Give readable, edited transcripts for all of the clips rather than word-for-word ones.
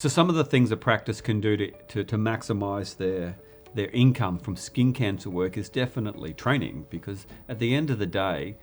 So some of the things a practice can do to maximise their income from skin cancer work is definitely training, because at the end of the day,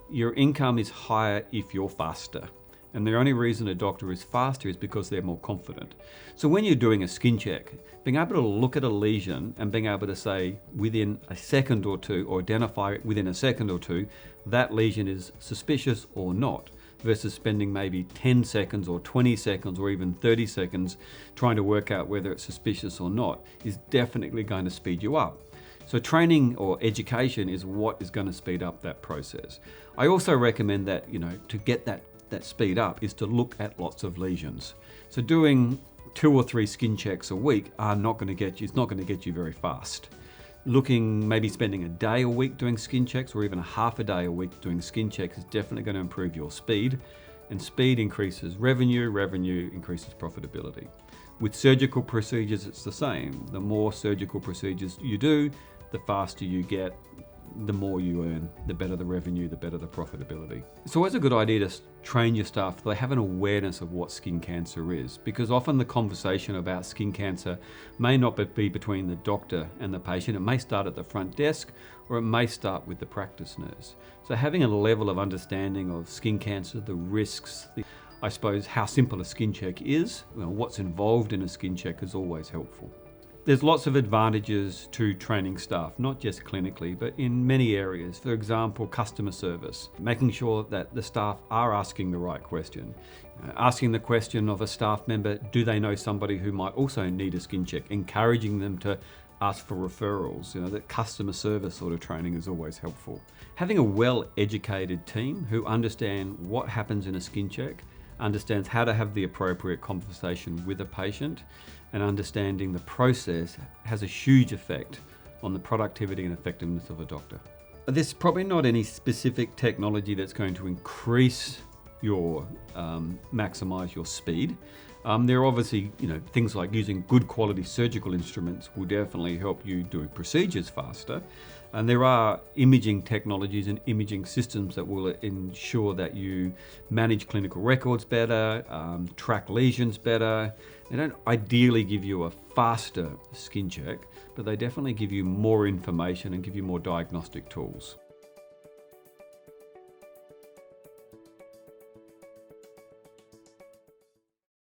your income is higher if you're faster. And the only reason a doctor is faster is because they're more confident. So when you're doing a skin check, being able to look at a lesion and being able to say within a second or two, or identify it within a second or two, that lesion is suspicious or not, versus spending maybe 10 seconds or 20 seconds or even 30 seconds trying to work out whether it's suspicious or not, is definitely going to speed you up. So training or education is what is going to speed up that process. I also recommend that, to get that speed up is to look at lots of lesions. So doing 2 or 3 skin checks a week it's not going to get you very fast. Maybe spending a day a week doing skin checks, or even a half a day a week doing skin checks, is definitely going to improve your speed. And speed increases revenue increases profitability. With surgical procedures, it's the same. The more surgical procedures you do, the faster you get, the more you earn, the better the revenue, the better the profitability. It's always a good idea to train your staff so they have an awareness of what skin cancer is, because often the conversation about skin cancer may not be between the doctor and the patient. It may start at the front desk, or it may start with the practice nurse. So having a level of understanding of skin cancer, the risks, I suppose how simple a skin check is, what's involved in a skin check, is always helpful. There's lots of advantages to training staff, not just clinically, but in many areas. For example, customer service, making sure that the staff are asking the right question. Asking the question of a staff member, do they know somebody who might also need a skin check? Encouraging them to ask for referrals. That customer service sort of training is always helpful. Having a well-educated team who understand what happens in a skin check, understands how to have the appropriate conversation with a patient, and understanding the process has a huge effect on the productivity and effectiveness of a doctor. There's probably not any specific technology that's going to increase your maximize your speed. There are obviously, things like using good quality surgical instruments will definitely help you do procedures faster. And there are imaging technologies and imaging systems that will ensure that you manage clinical records better, track lesions better. They don't ideally give you a faster skin check, but they definitely give you more information and give you more diagnostic tools.